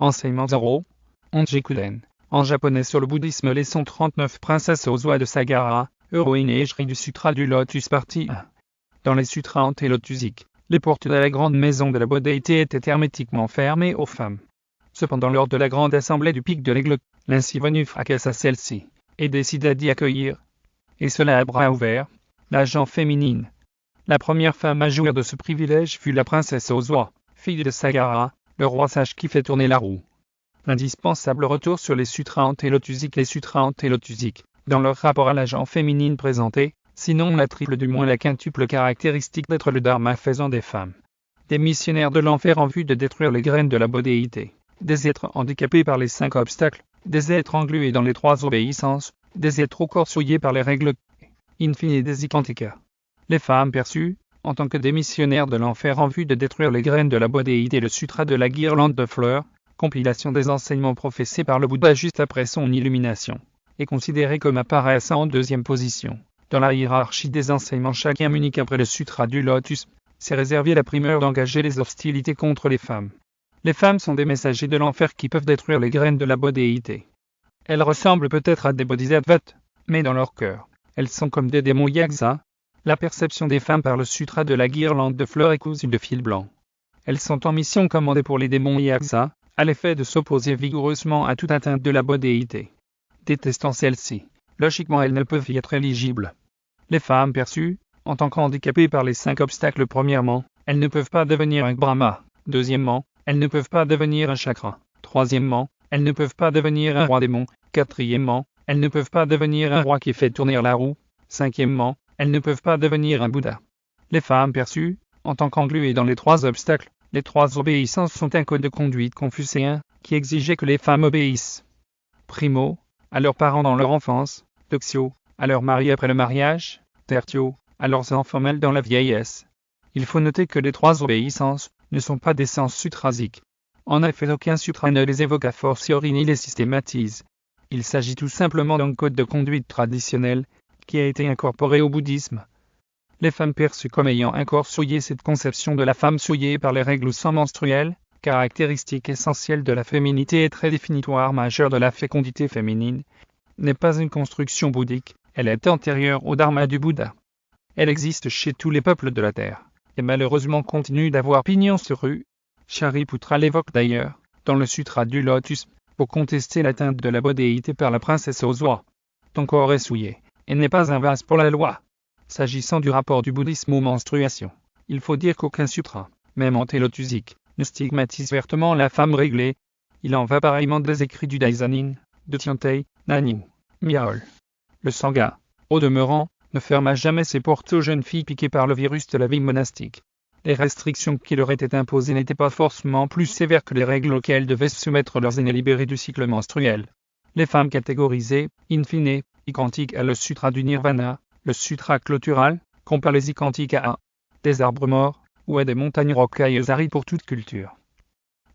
Enseignement 0. Onjikuden. En japonais sur le bouddhisme, leçon 39. Princesse Ozwa de Sagara, héroïne et égérie du Sutra du Lotus partie 1. Dans les sutras antélotusiques, les portes de la grande maison de la bodhéité étaient hermétiquement fermées aux femmes. Cependant, lors de la grande assemblée du pic de l'aigle, l'ainsi venu fracassa celle-ci, et décida d'y accueillir. Et cela à bras ouverts, la gent féminine. La première femme à jouir de ce privilège fut la princesse Ozwa, fille de Sagara, le roi sage qui fait tourner la roue. L'indispensable retour sur les sutras antélotusiques. Les sutras antélotusiques, dans leur rapport à la gent féminine présentée, sinon la triple du moins la quintuple caractéristique d'être le dharma faisant des femmes. Des missionnaires de l'enfer en vue de détruire les graines de la bodhéité, des êtres handicapés par les 5 obstacles, des êtres englués dans les 3 obéissances, des êtres au corps souillés par les règles, in fine des ikantika. Les femmes perçues, en tant que des missionnaires de l'enfer en vue de détruire les graines de la bodhéité. Le sutra de la guirlande de fleurs, compilation des enseignements professés par le Bouddha juste après son illumination, est considéré comme apparaissant en deuxième position. Dans la hiérarchie des enseignements Shakyamuni après le sutra du lotus, s'est réservé la primeur d'engager les hostilités contre les femmes. Les femmes sont des messagers de l'enfer qui peuvent détruire les graines de la bodhéité. Elles ressemblent peut-être à des bodhisattvas, mais dans leur cœur, elles sont comme des démons yaksa. La perception des femmes par le sutra de la guirlande de fleurs est cousue de fil blanc. Elles sont en mission commandée pour les démons yaksa, à l'effet de s'opposer vigoureusement à toute atteinte de la bodhéité. Détestant celle-ci, logiquement elles ne peuvent y être éligibles. Les femmes perçues, en tant qu'handicapées par les 5 obstacles. Premièrement, elles ne peuvent pas devenir un brahma. Deuxièmement, elles ne peuvent pas devenir un chakra. Troisièmement, elles ne peuvent pas devenir un roi démon. Quatrièmement, elles ne peuvent pas devenir un roi qui fait tourner la roue. Cinquièmement, elles ne peuvent pas devenir un Bouddha. Les femmes perçues, en tant qu'engluées dans les 3 obstacles, les 3 obéissances sont un code de conduite confucéen, qui exigeait que les femmes obéissent. Primo, à leurs parents dans leur enfance. Doxio, à leurs maris après le mariage. Tertio, à leurs enfants mâles dans la vieillesse. Il faut noter que les 3 obéissances ne sont pas des sens sutrasiques. En effet, aucun sutra ne les évoque a fortiori ni les systématise. Il s'agit tout simplement d'un code de conduite traditionnel, qui a été incorporé au bouddhisme. Les femmes perçues comme ayant un corps souillé. Cette conception de la femme souillée par les règles ou sang menstruel, caractéristique essentielle de la féminité et très définitoire majeure de la fécondité féminine, n'est pas une construction bouddhique, elle est antérieure au dharma du Bouddha. Elle existe chez tous les peuples de la terre, et malheureusement continue d'avoir pignon sur rue. Shariputra l'évoque d'ailleurs, dans le sutra du lotus, pour contester l'atteinte de la bodhéité par la princesse Ozwa. Ton corps est souillé, et n'est pas un vase pour la loi. S'agissant du rapport du bouddhisme aux menstruations, il faut dire qu'aucun sutra, même antélotusique, ne stigmatise vertement la femme réglée. Il en va pareillement des écrits du Daisanin, de Tiantei, Nanyu, Miaol. Le Sangha, au demeurant, ne ferma jamais ses portes aux jeunes filles piquées par le virus de la vie monastique. Les restrictions qui leur étaient imposées n'étaient pas forcément plus sévères que les règles auxquelles devaient se soumettre leurs aînés libérés du cycle menstruel. Les femmes catégorisées, in fine, icantiques à le sutra du nirvana, le sutra clôtural, compare les icantiques à des arbres morts, ou à des montagnes rocailleuses arides pour toute culture.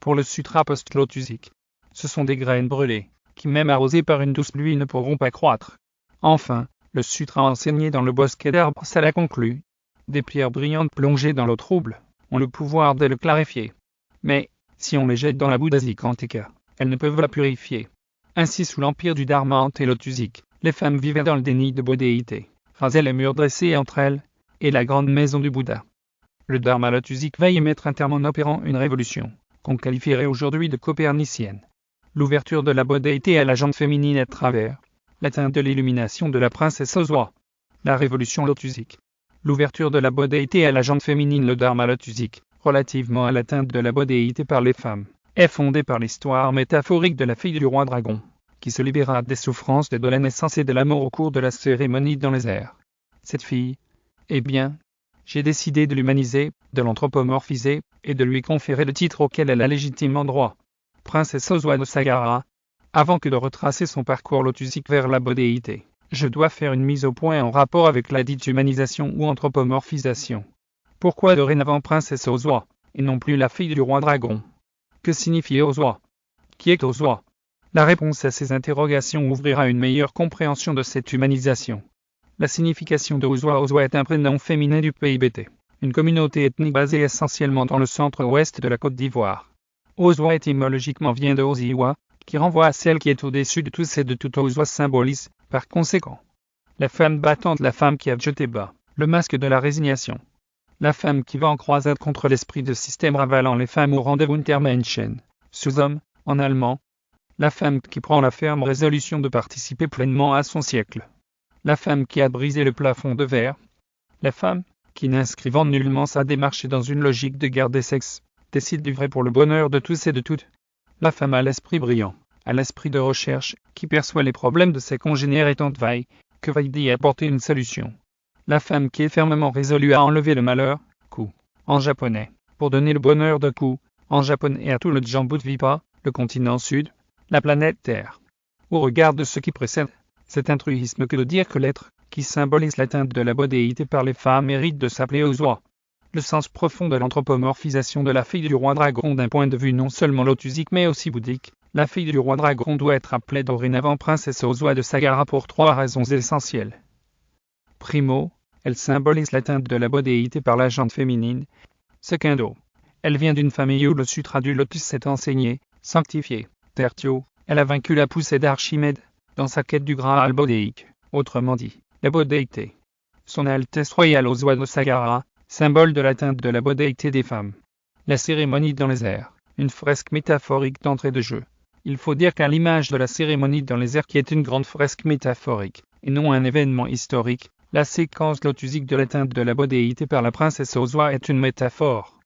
Pour le sutra post-lotusique, ce sont des graines brûlées, qui même arrosées par une douce pluie ne pourront pas croître. Enfin, le sutra enseigné dans le bosquet d'arbres ça conclut. Des pierres brillantes plongées dans l'eau trouble ont le pouvoir de le clarifier. Mais, si on les jette dans la Bouddha Zikantika, elles ne peuvent la purifier. Ainsi, sous l'empire du dharma antélotusique, les femmes vivaient dans le déni de bodhéité, rasaient les murs dressés entre elles, et la grande maison du Bouddha. Le dharma lotusique va y mettre un terme en opérant une révolution, qu'on qualifierait aujourd'hui de copernicienne. L'ouverture de la bodhéité à la gente féminine à travers l'atteinte de l'illumination de la princesse Ozwa. La révolution lotusique. L'ouverture de la bodhéité à la gente féminine. Le dharma lotusique, relativement à l'atteinte de la bodhéité par les femmes, est fondé par l'histoire métaphorique de la fille du roi dragon, qui se libéra des souffrances de la naissance et de la mort au cours de la cérémonie dans les airs. Cette fille, eh bien, j'ai décidé de l'humaniser, de l'anthropomorphiser, et de lui conférer le titre auquel elle a légitimement droit. Princesse Ozwa de Sagara. Avant que de retracer son parcours lotusique vers la bodhéité, je dois faire une mise au point en rapport avec la dite humanisation ou anthropomorphisation. Pourquoi dorénavant princesse Ozwa, et non plus la fille du roi dragon? Que signifie Ozwa? Qui est Ozwa? La réponse à ces interrogations ouvrira une meilleure compréhension de cette humanisation. La signification de Ozwa. Ozwa est un prénom féminin du pays Bété, une communauté ethnique basée essentiellement dans le centre-ouest de la Côte d'Ivoire. Ozwa étymologiquement vient de Oziwa, qui renvoie à celle qui est au-dessus de tous et de tout. Ozwa symbolise, par conséquent, la femme battante, la femme qui a jeté bas le masque de la résignation. La femme qui va en croisade contre l'esprit de système ravalant les femmes au rendez-vous Untermenschen, sous-homme, en allemand. La femme qui prend la ferme résolution de participer pleinement à son siècle. La femme qui a brisé le plafond de verre. La femme qui, n'inscrivant nullement sa démarche dans une logique de guerre des sexes, décide du vrai pour le bonheur de tous et de toutes. La femme à l'esprit brillant, à l'esprit de recherche, qui perçoit les problèmes de ses congénères et tente que vaille d'y apporter une solution. La femme qui est fermement résolue à enlever le malheur, ku, en japonais, pour donner le bonheur de ku, en japonais et à tout le Jambudvipa, le continent sud, la planète Terre. Au regard de ce qui précède, c'est un truisme que de dire que l'être, qui symbolise l'atteinte de la bodhéité par les femmes, mérite de s'appeler Ozwa. Le sens profond de l'anthropomorphisation de la fille du roi dragon d'un point de vue non seulement lotusique mais aussi bouddhique, la fille du roi dragon doit être appelée dorénavant princesse Ozwa de Sagara pour 3 raisons essentielles. Primo, elle symbolise l'atteinte de la bodhéité par la jante féminine. Secondo, elle vient d'une famille où le sutra du lotus s'est enseigné, sanctifié. Tertio, elle a vaincu la poussée d'Archimède dans sa quête du Graal bodhéique, autrement dit, la bodhéité. Son Altesse royale Ozwa de Sagara, symbole de l'atteinte de la bodhéité des femmes. La cérémonie dans les airs, une fresque métaphorique d'entrée de jeu. Il faut dire qu'à l'image de la cérémonie dans les airs qui est une grande fresque métaphorique, et non un événement historique, la séquence lotusique de l'atteinte de la bodhéité par la princesse Ozwa est une métaphore.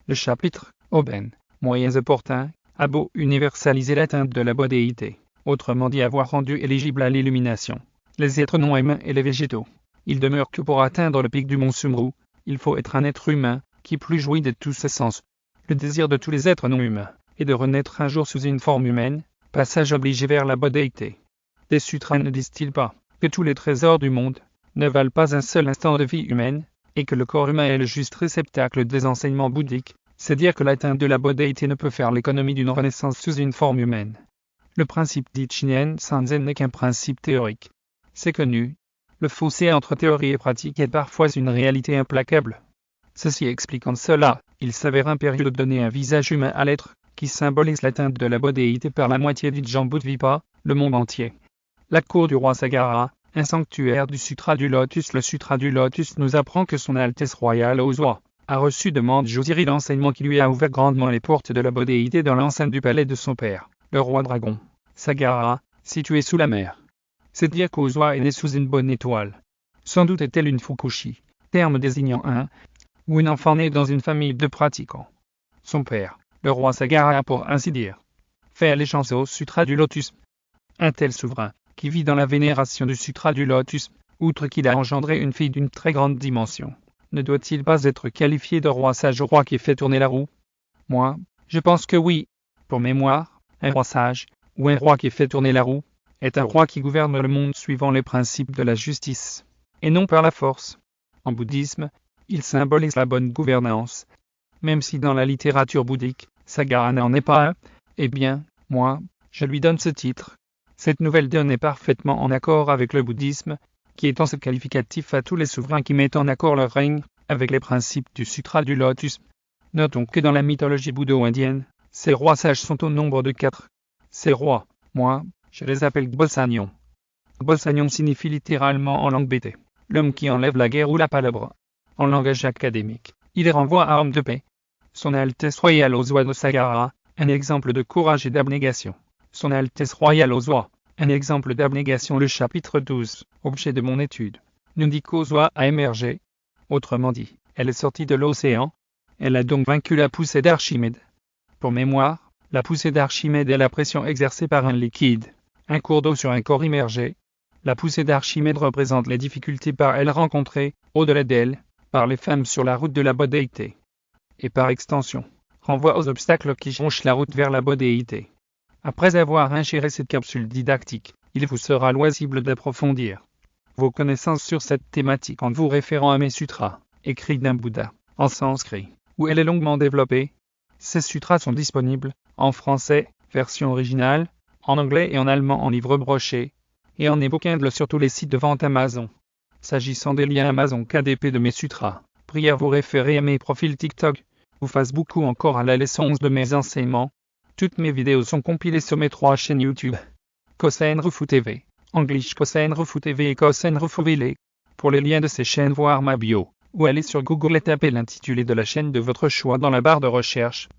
Le chapitre, Oben, moyens opportuns, a beau universaliser l'atteinte de la bodhéité, autrement dit avoir rendu éligible à l'illumination, les êtres non humains et les végétaux. Il demeure que pour atteindre le pic du mont Sumru, il faut être un être humain, qui plus jouit de tous ses sens. Le désir de tous les êtres non humains, est de renaître un jour sous une forme humaine, passage obligé vers la bodhéité. Des sutras ne disent-ils pas, que tous les trésors du monde, ne valent pas un seul instant de vie humaine, et que le corps humain est le juste réceptacle des enseignements bouddhiques? C'est dire que l'atteinte de la bodhéité ne peut faire l'économie d'une renaissance sous une forme humaine. Le principe d'Ichinen Sanzen n'est qu'un principe théorique. C'est connu. Le fossé entre théorie et pratique est parfois une réalité implacable. Ceci expliquant cela, il s'avère impérieux de donner un visage humain à l'être, qui symbolise l'atteinte de la bodhéité par la moitié du Jambudvipa, le monde entier. La cour du roi Sagara, un sanctuaire du Sutra du Lotus. Le Sutra du Lotus nous apprend que son Altesse royale Ozwa a reçu de Manjusri l'enseignement qui lui a ouvert grandement les portes de la bodhéité dans l'enceinte du palais de son père, le roi dragon, Sagara, situé sous la mer. C'est dire qu'Ozwa est né sous une bonne étoile. Sans doute est-elle une Fukushi, terme désignant un ou une enfant né dans une famille de pratiquants. Son père, le roi Sagara a pour ainsi dire fait allégeance au Sutra du Lotus. Un tel souverain, qui vit dans la vénération du Sutra du Lotus, outre qu'il a engendré une fille d'une très grande dimension, ne doit-il pas être qualifié de roi sage, roi qui fait tourner la roue? Moi, je pense que oui. Pour mémoire, un roi sage, ou un roi qui fait tourner la roue, est un roi qui gouverne le monde suivant les principes de la justice, et non par la force. En bouddhisme, il symbolise la bonne gouvernance. Même si dans la littérature bouddhique, Sagara n'en est pas un, eh bien, moi, je lui donne ce titre. Cette nouvelle donne est parfaitement en accord avec le bouddhisme, qui étend ce qualificatif à tous les souverains qui mettent en accord leur règne avec les principes du Sutra du Lotus. Notons que dans la mythologie bouddho-indienne, ces rois sages sont au nombre de 4. Ces rois, moi, je les appelle Gbosagnon. Gbosagnon signifie littéralement en langue bété, l'homme qui enlève la guerre ou la palabre. En langage académique, il renvoie à homme de paix. Son Altesse royale Ozwa de Sagara, un exemple de courage et d'abnégation. Son Altesse royale Ozwa, un exemple d'abnégation. Le chapitre 12, objet de mon étude, nous dit qu'Ozwa a émergé. Autrement dit, elle est sortie de l'océan. Elle a donc vaincu la poussée d'Archimède. Pour mémoire, la poussée d'Archimède est la pression exercée par un liquide, un cours d'eau sur un corps immergé. La poussée d'Archimède représente les difficultés par elle rencontrées, au-delà d'elle, par les femmes sur la route de la bodhéité. Et par extension, renvoie aux obstacles qui jonchent la route vers la bodhéité. Après avoir ingéré cette capsule didactique, il vous sera loisible d'approfondir vos connaissances sur cette thématique en vous référant à mes sutras, écrits d'un Bouddha, en sanskrit, où elle est longuement développée. Ces sutras sont disponibles, en français, version originale, en anglais et en allemand en livre broché, et en e-book Kindle sur tous les sites de vente Amazon. S'agissant des liens Amazon KDP de mes sutras, priez à vous référer à mes profils TikTok ou Facebook ou encore à la leçon 11 de mes enseignements. Toutes mes vidéos sont compilées sur mes 3 chaînes YouTube. Kosenrufu TV, English Kosenrufu TV et Kosenrufu Vile. Pour les liens de ces chaînes, voir ma bio, ou allez sur Google et tapez l'intitulé de la chaîne de votre choix dans la barre de recherche.